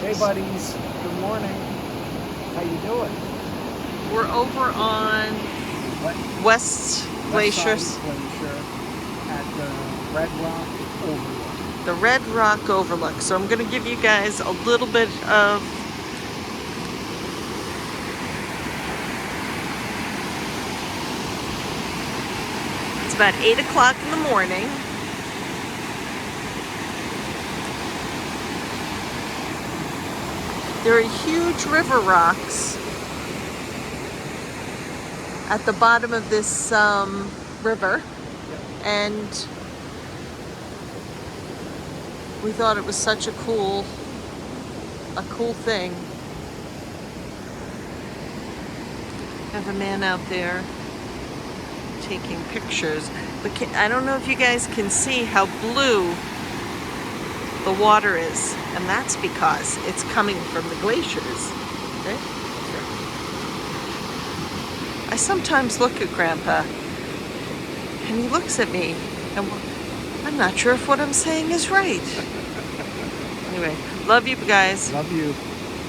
Hey buddies, good morning. How you doing? We're over on What? West West Side Glaciers, Glacier at the Red Rock Overlook. the Red Rock Overlook. So I'm going to give you guys a little bit of it's about 8 o'clock in the morning. There are huge river rocks at the bottom of this river, and we thought it was such a cool thing. I have a man out there taking pictures, but I don't know if you guys can see how blue the water is, and that's because it's coming from the glaciers. Okay? I sometimes look at Grandpa, and he looks at me, and I'm not sure if what I'm saying is right. Anyway, love you guys. Love you.